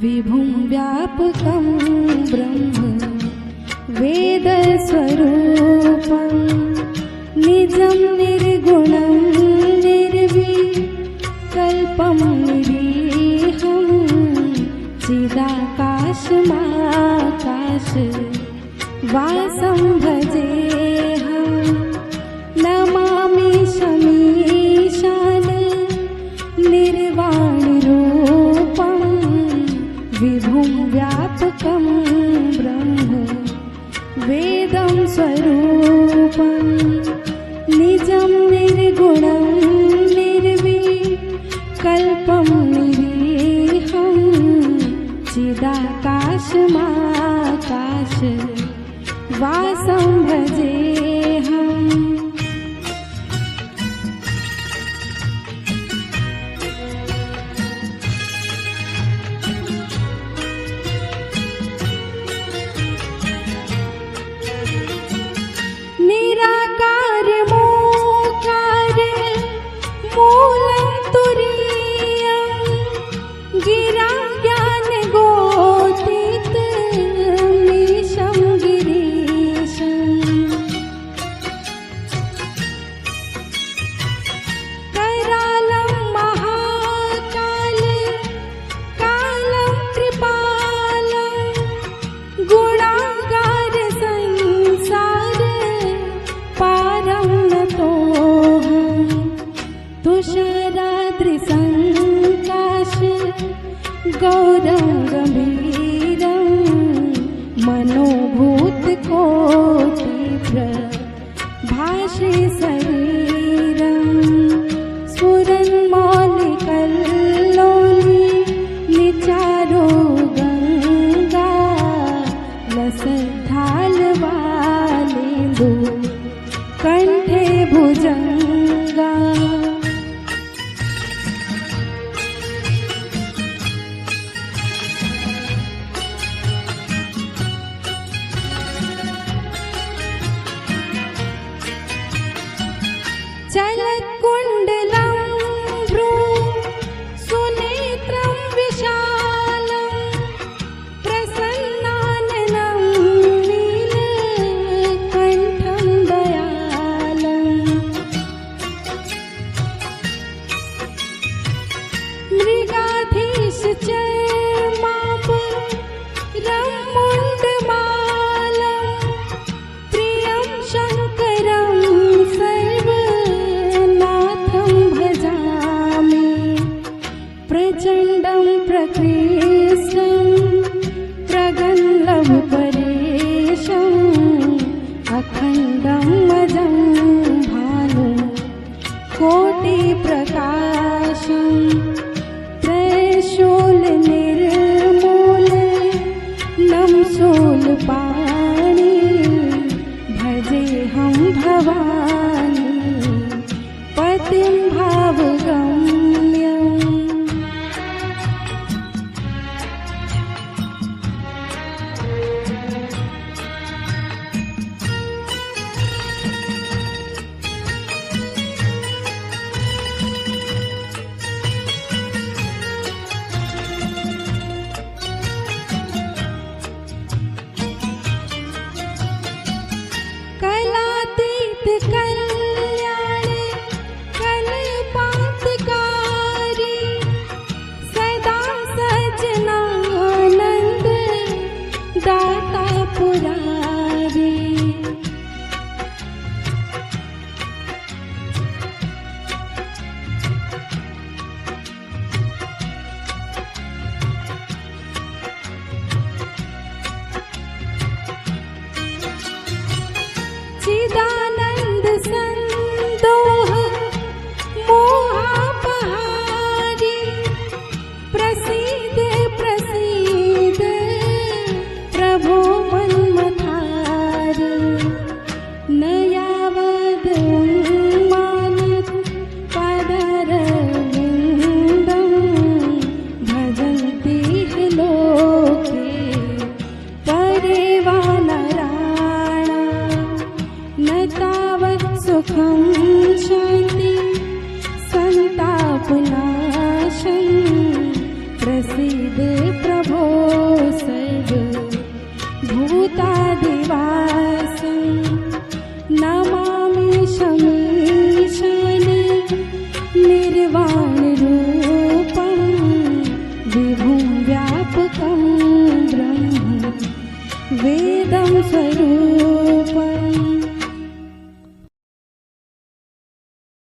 विभुं व्यापकं ब्रह्म वेदस्वरूपं निजं निर्गुणं निर्विकल्पं निरीहं चिदाकाशमाकाश वासं भजेऽहं नमामि शमीशान निर्वाणरूपं विभुं व्यापकं ब्रह्म वेदं स्वरूपं निजं निर्गुणं निर्विकल्पं निरीहं चिदाकाशमाकाश वासं भजेऽहम् निराकार मोकार मूलं तुरीयं गिरा ज्ञान गोतीत मीशं गिरीशं करालं महाकाल कालं कृपालं गुणागार संसार पारं नतोऽहं तुषाराद्रिसङ्काश गौरं गम्भीरं मनोभूतकोटिप्रभाषे शरीरं स्फुरन्मौलिकल्लोली निचारो गङ्गा लसद्धालवालेन्दु कंठे भुजंगा चलत्कुण्डलं भ्रू सुनेत्रं विशालं प्रसन्नाननं नीलकण्ठं दयालं मृगाधीश चर्माम्बरं मुण्डमालं प्रियं शङ्करं सर्वनाथं भजामि प्रचण्डं प्रकृष्टं प्रगल्भपरेशम् अखण्डं अजं भानुं कोटिप्रकाशं त्रयशूलनिर्मूलनं शूलपाणि भजेऽहं भवानी पतिं भावगम्यम् कलातीत कल्याण कल्पान्तकारी सदा सज्जनानन्द दाता पुरारी चिदानंद संदोह मोहापहारी प्रसीद प्रसीद प्रभो मन्मथारी न यावद् उन्मानत् पदरविन्दं भजन्ति हि लोके परे वा नराणां न तावत् सुखं शान्ति संतापनाशं प्रसीद प्रभो स्वरूप